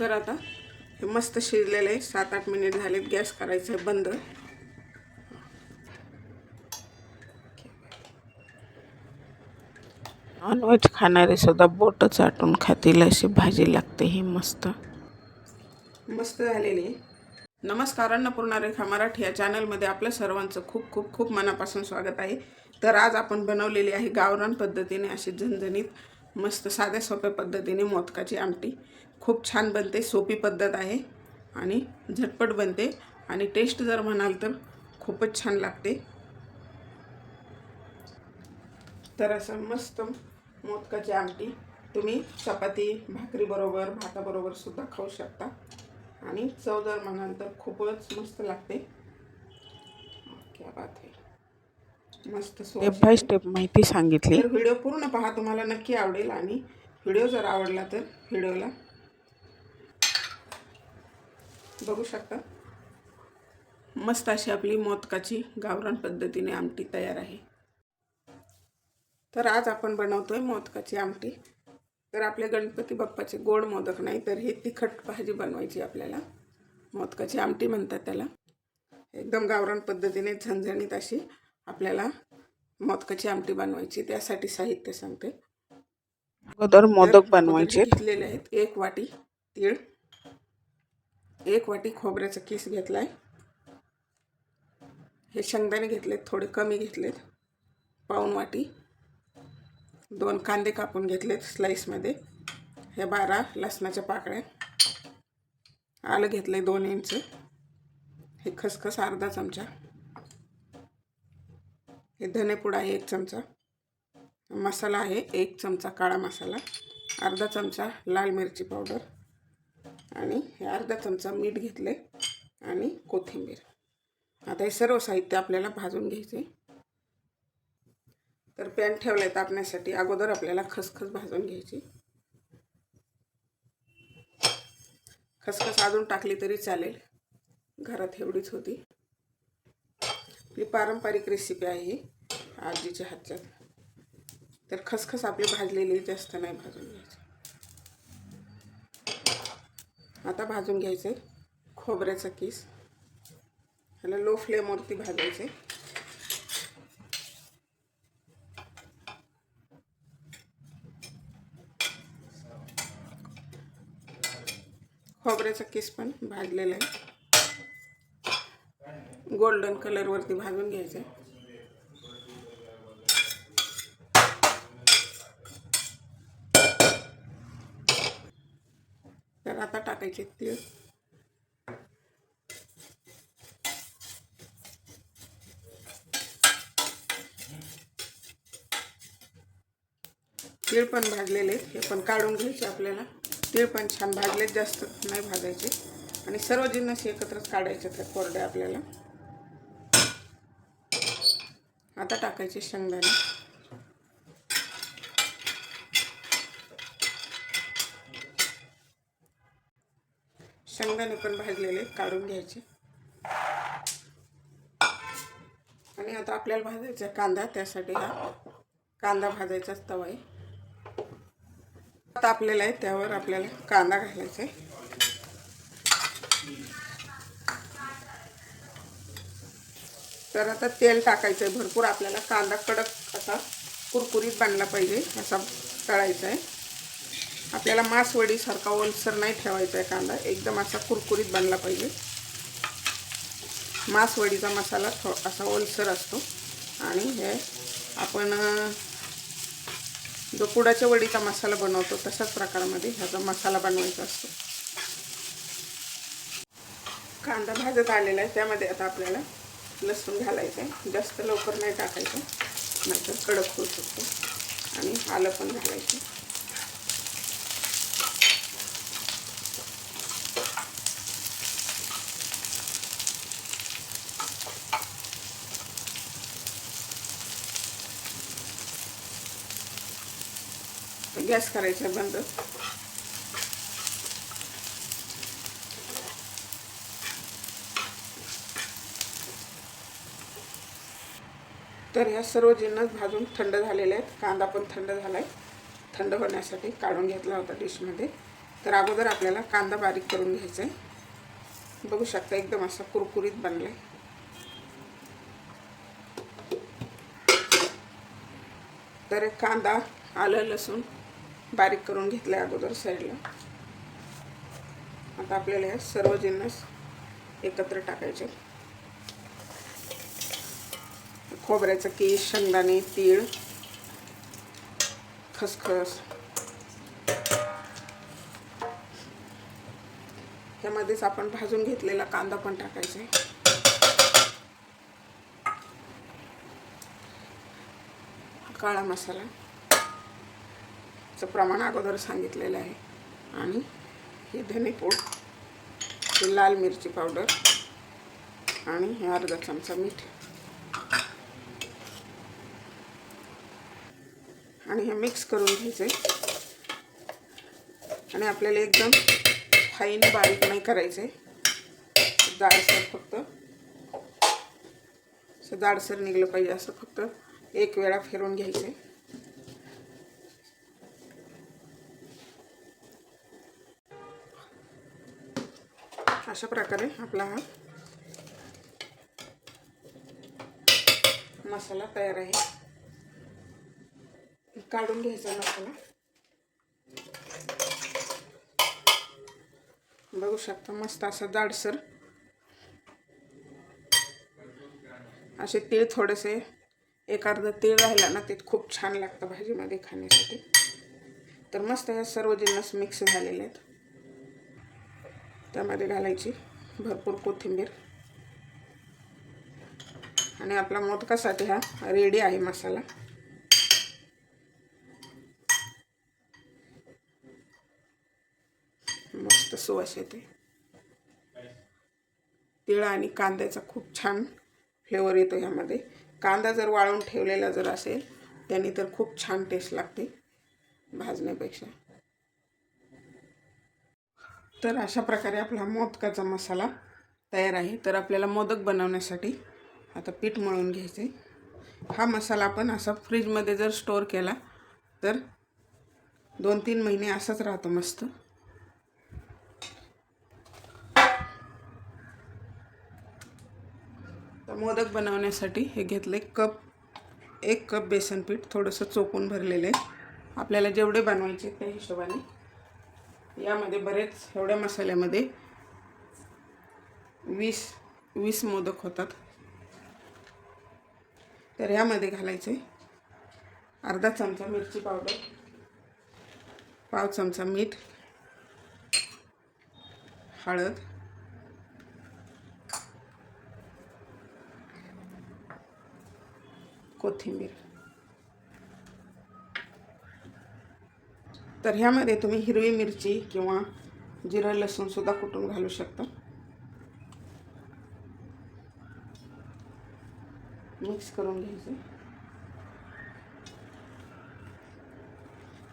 तर आता हे मस्त शिजलेलं आहे. 7-8 मिनिट झालेत. गॅस करायचा आहे बंद. नॉनव्हेज खाणारे सुद्धा बोटं चाटून खातील अशी भाजी लागते ही मस्त मस्त झालेली आहे. नमस्कार, अन्नपूर्णा रेखा मराठी या चॅनलमध्ये आपल्या सर्वांचं खूप खूप खूप मनापासून स्वागत आहे. तर आज आपण बनवलेली आहे गावरान पद्धतीने अशी झणझणीत मस्त साध्या सोप्या पद्धतीने मोदकाची आमटी. खूप छान बनते, सोपी पद्धत आहे आणि झटपट बनते आणि टेस्ट जर म्हणाल तर खूपच छान लागते. तर असं मस्त मोदकाची आमटी तुम्ही चपाती भाकरीबरोबर भाताबरोबर सुद्धा खाऊ शकता आणि चव जर म्हणाल तर खूपच मस्त लागते. क्या बात आहे. मस्त स्टेप बाय स्टेप माहिती सांगितली. तर व्हिडिओ पूर्ण पहा, तुम्हाला नक्की आवडेल. आणि व्हिडिओ जर आवडला तर व्हिडिओला बघू शकता. मस्त अशी आपली मोदकाची गावरान पद्धतीने आमटी तयार आहे. तर आज आपण बनवतोय मोदकाची आमटी. तर आपले गणपती बाप्पाचे गोड मोदक नाही तर हे तिखट भाजी बनवायची आपल्याला. मोदकाची आमटी म्हणतात त्याला. एकदम गावरान पद्धतीने झणझणीत अशी आपल्याला मोदकाची आमटी बनवायची. त्यासाठी साहित्य सांगते. अगोदर मोदक बनवायचे घेतलेले आहेत. 1 वाटी तीळ, 1 वाटी खोबऱ्याचा किस घेतलाय. हे शेंगदाणे घेतलेत, थोडे कमी घेतलेत. पाऊण वाटी 2 कांदे कापून घेतलेत स्लाइसमध्ये. हे 12 लसणाच्या पाकळ्या. आलं घेतलंय 2 इंच. हे खसखस अर्धा चमचा. हे धनेपूड आहे 1 चमचा. मसाला आहे 1 चमचा काळा मसाला, अर्धा चमचा लाल मिरची पावडर आणि हे अर्धा चमचा मीठ घेतले आणि कोथिंबीर. आता हे सर्व साहित्य आपल्याला भाजून घ्यायचे. तर पॅन ठेवलाय तापण्यासाठी. अगोदर आपल्याला खसखस भाजून घ्यायची. खसखस अजून टाकली तरी चालेल, घरात एवढीच होती. ही पारंपरिक रेसिपी आहे आजीच्या हातच्या. तर खसखस आपली भाजलेली, जास्त नाही भाजून घ्यायची. आता भाजून घ्यायचे खोबऱ्याचा किस. ह्याला लो फ्लेमवरती भाजायचे. खोबऱ्याचा किस पण भाजलेला आहे. गोल्डन कलरवरती भाजून घ्यायचे. तर आता टाकायचे तीळ. तीळ पण भाजलेले, हे पण काढून घ्यायचे आपल्याला. तीळ पण छान भाजले, जास्त नाही भाजायचे. आणि सर्व जिन्नस एकत्रच काढायचे ते कोरडे आपल्याला. आता टाकायचे शेंगदाणे. शेंगदाणे पण भाजलेले, काढून घ्यायचे. आणि आता आपल्याला भाजायचा कांदा. त्यासाठी हा कांदा भाजायचा तवा आहे. तापलेला आहे, त्यावर आपल्याला कांदा घालायचा आहे. तर आता तेल टाकायचं आहे भरपूर. आपल्याला कांदा कडक असा कुरकुरीत बनला पाहिजे, असा तळायचा आहे. आपल्याला मासवडीसारखा ओलसर नाही ठेवायचा आहे कांदा, एकदम असा कुरकुरीत बनला पाहिजे. मासवडीचा मसाला असा ओलसर असतो. आणि हे आपण जो पुडाच्या वडीचा मसाला बनवतो तशाच प्रकारामध्ये ह्याचा मसाला बनवायचा असतो. कांदा भाजत आलेला आहे, त्यामध्ये आता आपल्याला लसूण घालायचं आहे. जास्त लवकर नाही टाकायचं, नाहीतर कडक होऊ शकतो. आणि आलं पण घालायचं. गॅस करायचा बंद. तर ह्या सर्व जिन्नस भाजून थंड झालेले आहेत. कांदा पण थंड झाला आहे. थंड होण्यासाठी काढून घेतला होता डिशमध्ये. तर अगोदर आपल्याला कांदा बारीक करून घ्यायचा आहे। बघू शकता एकदम असा कुरकुरीत बनलाय। तर कांदा, आलं, लसूण बारीक करून घेतलंय अगोदर साईडला। आता आपल्याला हे सर्व जिन्नस एकत्र टाकायचे। खोबऱ्याचं कीस, शेंगदाणे, तीळ, खसखस, यामध्येच आपण भाजून घेतलेला कांदा पण टाकायचा आहे। काळा मसाला चं प्रमाण अगोदर सांगितलेलं आहे। आणि हे धनेपूड, हे लाल मिरची पावडर आणि हे अर्धा चमचा मीठ आणि हे मिक्स करून घ्यायचे। आणि आपल्याला एकदम फाईन बारीक नाही करायचे, जाडसर, फक्त असं जाडसर निघलं पाहिजे असं फक्त एक वेळा फिरवून घ्यायचे। अशा प्रकारे आपला हा मसाला तयार आहे। काढून घ्यायचा मसाला। बघू शकता मस्त असं जाडसर असे तीळ, थोडेसे एक अर्धा तीळ राहिला ना ते खूप छान लागतं भाजीमध्ये खाण्यासाठी। तर मस्त हे सर्व जिन्नस मिक्स झालेले आहेत। त्यामध्ये घालायची भरपूर कोथिंबीर आणि आपला मोदकासाठी हा रेडी आहे मसाला। मस्त सुवास येते। तीळ आणि कांद्याचा खूप छान फ्लेवर येतो यामध्ये। कांदा जर वाळून ठेवलेला जर असेल त्याने तर खूप छान टेस्ट लागते भाजण्यापेक्षा। तर अशा प्रकारे आपला मोदकाचा मसाला तयार आहे। तर आपल्याला मोदक बनवण्यासाठी आता पीठ मळून घ्यायचे। हा मसाला आपण असा फ्रीजमध्ये जर स्टोर केला तर 2-3 महिने असाच राहतो मस्त। तर मोदक बनवण्यासाठी हे घेतले एक कप बेसन पीठ, थोडंसं चोपून भरलेले। आपल्याला जेवढे बनवायचे त्या हिशोबाने यामध्ये बरेच एवढ्या मसाल्यामध्ये 20 मोदक होतात। तर यामध्ये घालायचे अर्धा चमचा मिरची पावडर, पाव चमचा मीठ, हळद, कोथिंबीर। तर ह्यामध्ये तुम्ही हिरवी मिरची किंवा जिरं, लसूण सुद्धा कुटून घालू शकता। मिक्स करून घ्यायचे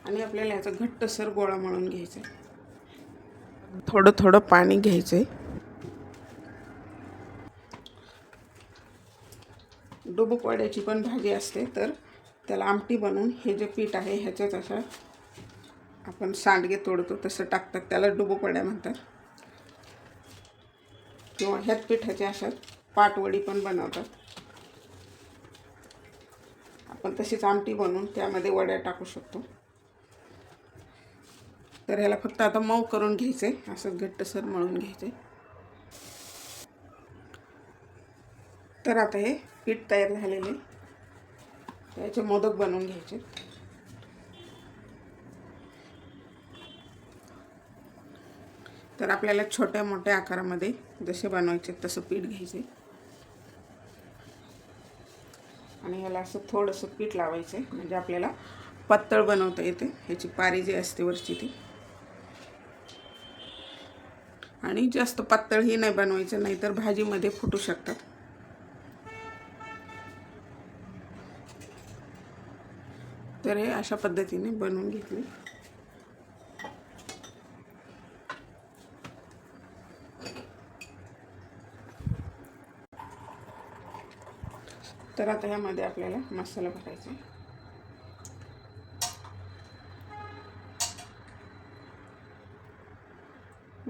आणि आपल्याला याचा घट्टसर गोळा मळून घ्यायचा। थोडं थोडं पाणी घ्यायचे। डुबुक वड्याची पण भाजी असते तर त्याला आमटी बनवून हे जे पीठ आहे ह्याच्यात अशा आपण सांडगे तोडतो तसं टाकतात, त्याला डुबुक वड्या म्हणतात। किंवा ह्यात पिठाच्या अशा पाटवडी पण बनवतात। आपण तशीच आमटी बनवून त्यामध्ये वड्या टाकू शकतो। तर ह्याला फक्त आता मऊ करून घ्यायचे, असं घट्टसर मळून घ्यायचे। तर आता हे पीठ तयार झालेले त्याचे मोदक बनवून घ्यायचे। तर आपल्याला छोट्या मोठ्या आकारामध्ये जसे बनवायचे तसं पीठ घ्यायचे आणि याला असं थोडंसं पीठ लावायचे म्हणजे आपल्याला पातळ बनवता येते। ह्याची पारी जी असते वरची ती, आणि जास्त पातळही नाही बनवायचं, नाहीतर भाजीमध्ये फुटू शकतात। तर हे अशा पद्धतीने बनवून घेतले। तर आता यामध्ये आपल्याला मसाला भरायचा।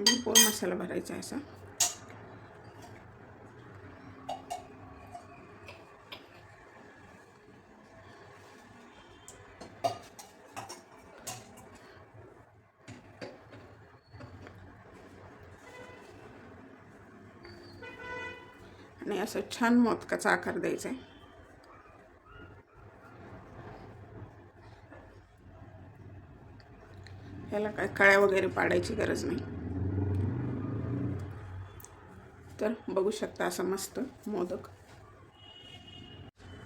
भरपूर मसाला भरायचा आहे असा. आणि असं छान मोदकाचा आकार द्यायचा आहे. याला काय कळ्या वगैरे पाडायची गरज नाही. तर बघू शकता असं मस्त मोदक.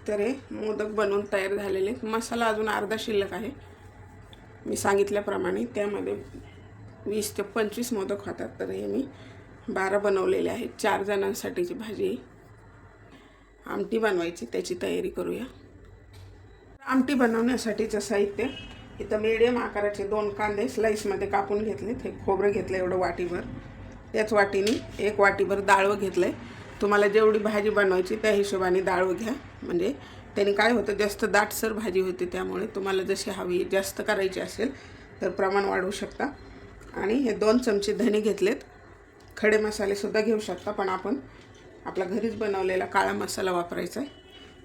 तर हे मोदक बनवून तयार झालेले. मसाला अजून अर्धा शिल्लक आहे. मी सांगितल्याप्रमाणे त्यामध्ये 20 ते 25 मोदक होतात. तर हे मी 12 बनवलेले आहेत. 4 जणांसाठीची भाजी. आमटी बनवायची, त्याची तयारी करूया. आमटी बनवण्यासाठीचं साहित्य इथं मीडियम आकाराचे 2 कांदे स्लाइसमध्ये कापून घेतलेत. हे खोबरं घेतलं एवढं वाटीभर. त्याच वाटीने 1 वाटीभर डाळवं घेतलं आहे. तुम्हाला जेवढी भाजी बनवायची त्या हिशोबाने डाळवं घ्या. म्हणजे त्याने काय होतं, जास्त दाटसर भाजी होते. त्यामुळे तुम्हाला जशी हवी जास्त करायची असेल तर प्रमाण वाढवू शकता. आणि हे 2 चमचे धणे घेतलेत. खडे मसालेसुद्धा घेऊ शकता, पण आपण आपला घरीच बनवलेला काळा मसाला वापरायचा आहे.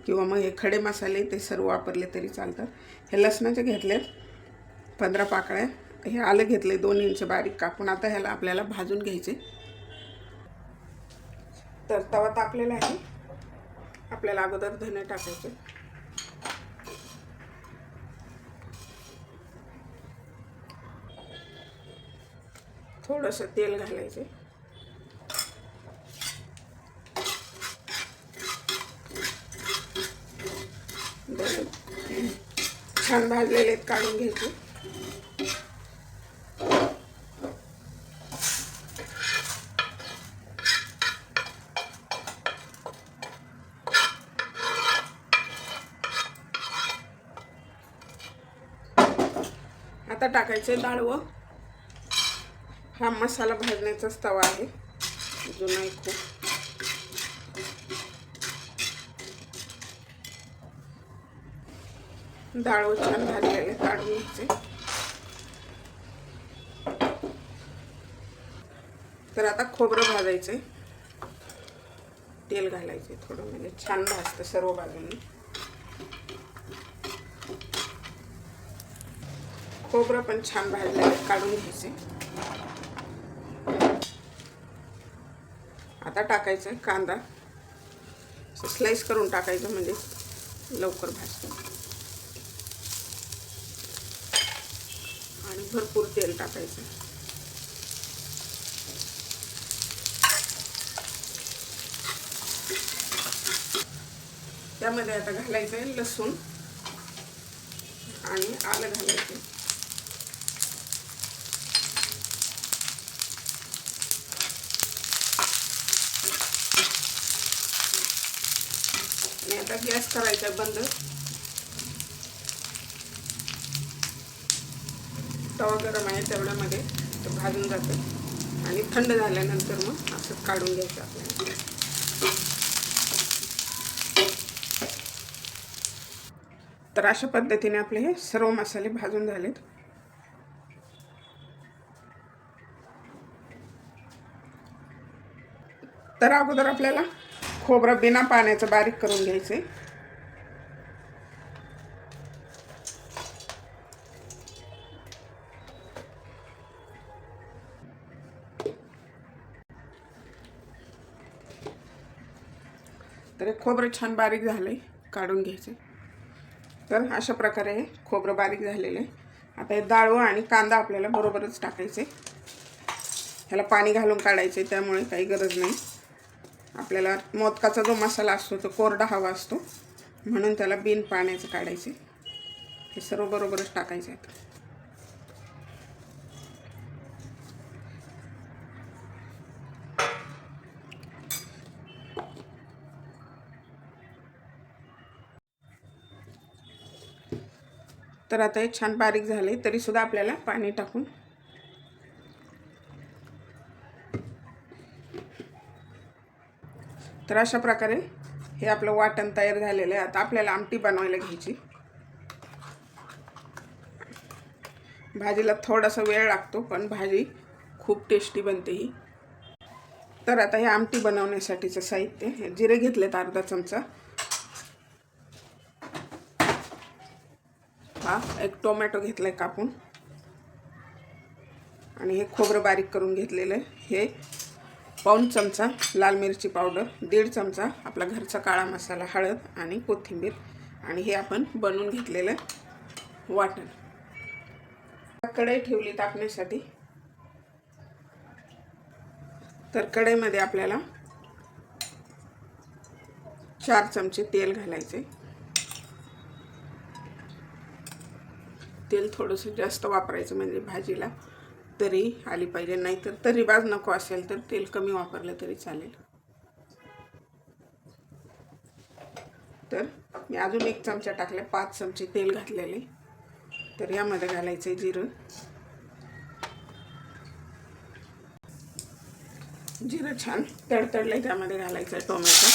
किंवा मग हे खडे मसाले ते सर्व वापरले तरी चालतात. हे लसणाचे घेतलेत 15 पाकळ्या. हे आलं घेतले 2 इंच बारीक कापून. आता ह्याला आपल्याला भाजून घ्यायचे. तर तवा तापलेला आहे. आपल्याला अगोदर धणे टाकायचे. थोडंसं तेल घालायचे. छान भाजलेले काढून घ्यायचे. आता टाकायचे डाळवं. हा मसाला भाजण्याचाच तवा आहे, जुना आहे खूप. डाळवं छान भाजलेले काढून घ्यायचे. तर आता खोबरं भाजायचे. तेल घालायचे थोडं, म्हणजे छान भाजतं सर्व बाजूंनी. खोबरं पण छान भाजलेले काढून घ्यायचे. आता टाकायचं कांदा. स्लाइस करून टाकायचं, म्हणजे लवकर भाजतं. आणि भरपूर तेल टाकायचं. त्यामध्ये आता घालायचं आहे लसूण आणि आलं घालायचं. आणि आता गॅस करायचा बंद. तवा गरम आहे तेवढ्यामध्ये ते भाजून जातं. आणि थंड झाल्यानंतर मग असं काढून घ्यायचं आपल्याला. तर अशा पद्धतीने आपले हे सर्व मसाले भाजून झालेत. तर अगोदर आपल्याला खोबरं बिना पाण्याचं बारीक करून घ्यायचे. तर हे खोबरं छान बारीक झालंय, काढून घ्यायचे. तर अशा प्रकारे हे खोबरं बारीक झालेलं आहे. आता हे डाळवं आणि कांदा आपल्याला बरोबरच टाकायचे. ह्याला पाणी घालून काढायचे, त्यामुळे काही गरज नाही. आपल्याला मोदकाचा जो मसाला असतो तो कोरडा हवा असतो, म्हणून त्याला बिन पाण्याचं काढायचे. हे सर्व बरोबरच टाकायचे आहेत. तर आता हे छान बारीक झाले, तरी सुद्धा आपल्याला पाणी टाकून तर अशा प्रकारे हे आपलं वाटण तयार झालेलं आहे. आता आपल्याला आमटी बनवायला घ्यायची. भाजीला थोडासा वेळ लागतो, पण भाजी खूप टेस्टी बनते ही। तर आता हे आमटी बनवण्यासाठीचं साहित्य, जिरे घेतलेत अर्धा चमचा, हा एक टोमॅटो घेतलाय कापून, आणि हे खोबरं बारीक करून घेतलेलं आहे, हे पाऊण चमचा लाल मिरची पावडर, 1.5 चमचा आपला घरचा काळा मसाला, हळद आणि कोथिंबीर, आणि हे आपण बनवून घेतलेलं वाटण। कढई ठेवली तापण्यासाठी। तर कढईमध्ये आपल्याला 4 चमचे तेल घालायचे। तेल थोडंसं जास्त वापरायचं, म्हणजे भाजीला तरी आली पाहिजे, नाहीतर तरी बाज नको असेल तर तेल कमी वापरलं तरी चालेल। तर मी अजून 1 चमचा टाकले, 5 चमचे तेल घातलेले। तर यामध्ये घालायचे जिरं, जिरं छान तडतडले, त्यामध्ये घालायचं टोमॅटो,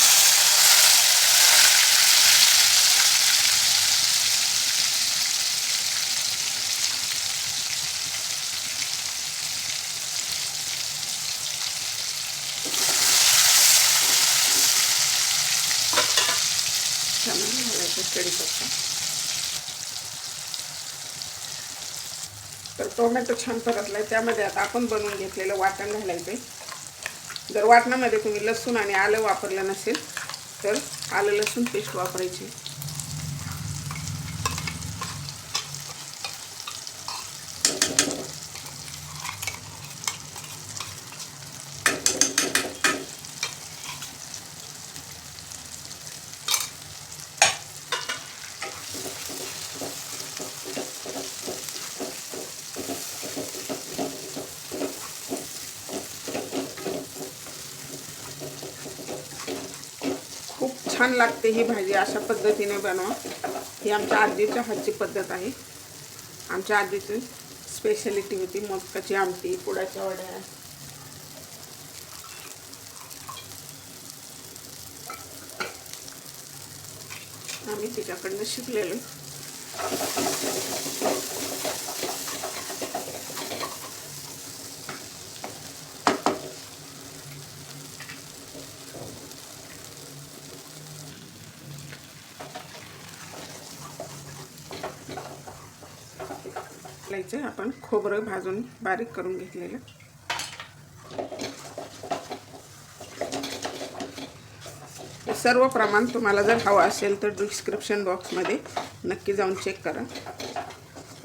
त्यामध्ये घालायचं कढीपत्ता। तर टोमॅटो छान परतलाय, त्यामध्ये आता आपण बनवून घेतलेलं वाटण घालायचं। जर वाटणामध्ये तुम्ही लसूण आणि आलं वापरलं नसेल तर आलं लसूण पेस्ट वापरायची। खूप छान लागते ही भाजी, अशा पद्धतीने बनवा। ही आमच्या आजीच्या हातची पद्धत आहे, आमच्या आजीची स्पेशलिटी होती मोदकाची आमटी, पुडाच्या वड्या। आम्ही तिच्याकडनं शिकलेलो। आपण खोबरं भाजून बारीक करून घेतलेलं, सर्व प्रमाण तुम्हाला जर हवं असेल तर डिस्क्रिप्शन बॉक्समध्ये नक्की जाऊन चेक करा।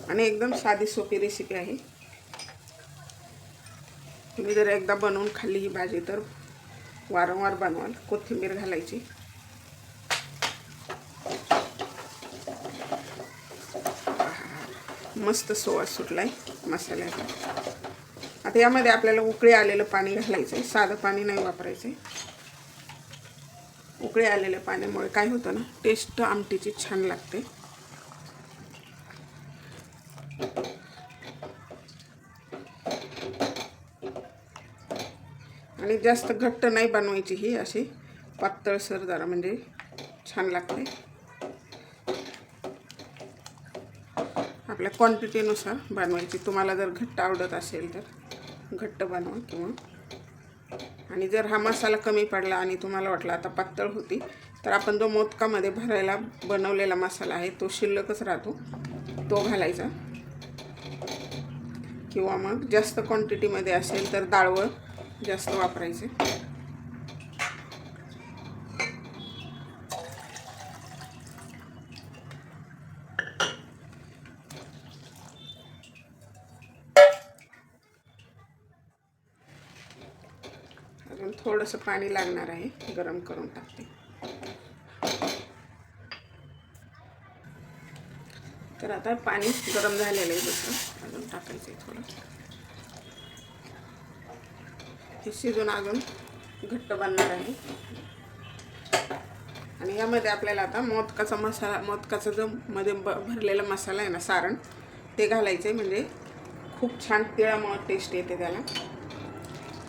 आणि एकदम साधी सोपी रेसिपी आहे। तुम्ही जर एकदा बनवून खाल्ली ही भाजी तर वारंवार बनवाल। कोथिंबीर घालायची, मस्त सुवास सुटलाय मसाल्याचा। आता यामध्ये आपल्याला उकळी आलेलं पाणी घालायचं, साधं पाणी नाही वापरायचं। उकळी आलेल्या पाण्यामुळे काय होतं ना, टेस्ट आमटीची छान लागते। आणि जास्त घट्ट नाही बनवायची ही, अशी पातळसर जरा, म्हणजे छान लागते। आपल्या क्वांटिटीनुसार बनवायची, तुम्हाला जर घट्ट आवडत असेल तर घट्ट बनवा, किंवा आणि जर हा मसाला कमी पडला आणि तुम्हाला वाटला आता पातळ होती तर आपण जो मोदकामध्ये भरायला बनवलेला मसाला आहे तो शिल्लकच राहतो, तो घालायचा। किंवा मग जास्त क्वांटिटीमध्ये असेल तर डाळवं जास्त वापरायचे। अजून थोडंसं पाणी लागणार आहे, गरम करून टाकते। तर आता पाणी गरम झालेलं आहे, दुसरं अजून टाकायचं आहे थोडं, हे शिजून अजून घट्ट बनणार आहे। आणि यामध्ये आपल्याला आता मोदकाचा मसाला, मोदकाचा जो मध्ये भरलेला मसाला आहे ना, सारण, ते घालायचे, म्हणजे खूप छान तिळामुळे टेस्ट येते त्याला,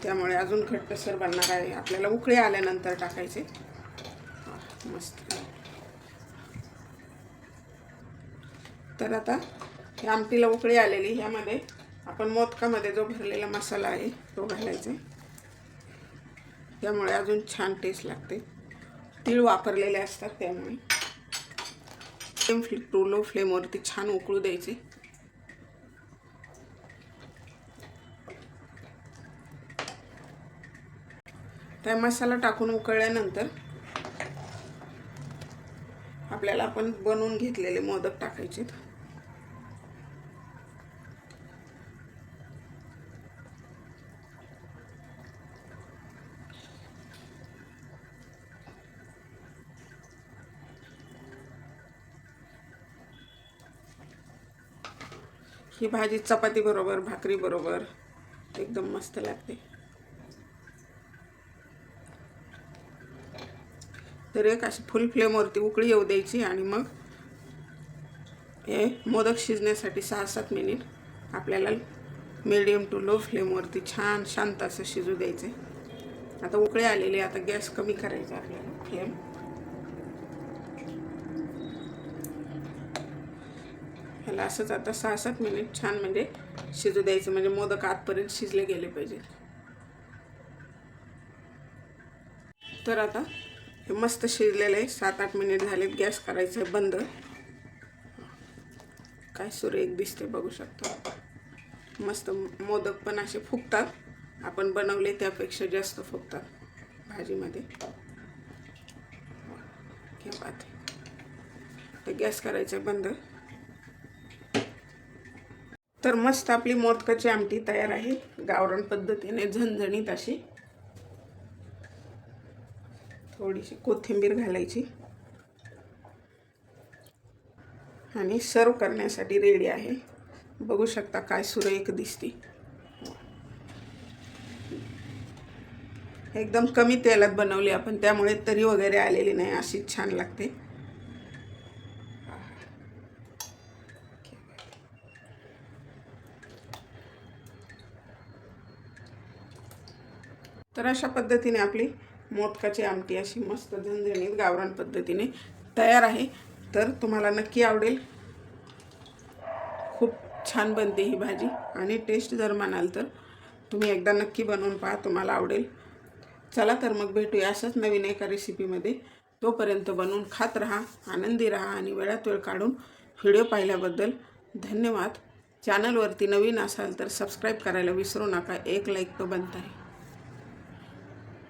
त्यामुळे अजून घट्टसर बनणार आहे। आपल्याला उकळी आल्यानंतर टाकायचे, मस्त। तर आता या आमटीला उकळी आलेली, ह्यामध्ये आपण मोदकामध्ये जो भरलेला मसाला आहे तो घालायचा, त्यामुळे अजून छान टेस्ट लागते. तीळ वापरलेले असतात त्यामुळे. टू लो फ्लेमवरती छान उकळू द्यायचे. त्या मसाला टाकून उकळल्यानंतर आपल्याला आपण बनवून घेतलेले मोदक टाकायचे. ही भाजी चपाती बरोबर, भाकरी बरोबर एकदम मस्त लागते. तर एक अशी फुल फ्लेमवरती उकळी येऊ द्यायची आणि मग हे मोदक शिजण्यासाठी 6-7 मिनिट आपल्याला मीडियम टू लो फ्लेमवरती छान शांत असं शिजू द्यायचे. आता उकळी आलेली, आता गॅस कमी करायचा आपल्याला फ्लेम. ह्याला असंच आता 6-7 मिनिट छान म्हणजे शिजू द्यायचं, म्हणजे मोदक आतपर्यंत शिजले गेले पाहिजे. तर आता हे मस्त शिजलेलं आहे. 7-8 मिनिट झालेत. गॅस करायचं आहे बंद. काय सुरेख दिसते बघू शकतो. मस्त मोदक पण असे फुगतात, आपण बनवले त्यापेक्षा जास्त फुगतात भाजीमध्ये. क्या बात आहे. तर गॅस करायचं आहे बंद. तर मस्त आपली मोदकाची आमटी तयार आहे, गावरान पद्धतीने झणझणीत अशी. थोडीशी कोथिंबीर घालायची आणि सर्व करण्यासाठी रेडी आहे. बघू शकता काय सुरेख दिसते. एकदम कमी तेलात बनवली आपण, त्यामुळे तरी वगैरे आलेली नाही, अशी छान लागते. तर अशा पद्धतीने आपली मोदकाची आमटी अशी मस्त झणझणीत गावरान पद्धतीने तयार आहे. तर तुम्हाला नक्की आवडेल. खूप छान बनते ही भाजी आणि टेस्ट जर म्हणाल तर तुम्ही एकदा नक्की बनवून पहा, तुम्हाला आवडेल. चला तर मग भेटूया असंच नवीन एका रेसिपीमध्ये. तोपर्यंत बनवून खात राहा, आनंदी राहा आणि वेळात वेळ काढून व्हिडिओ पाहिल्याबद्दल धन्यवाद. चॅनलवरती नवीन असाल तर सबस्क्राईब करायला विसरू नका. एक लाईक तो बनता है.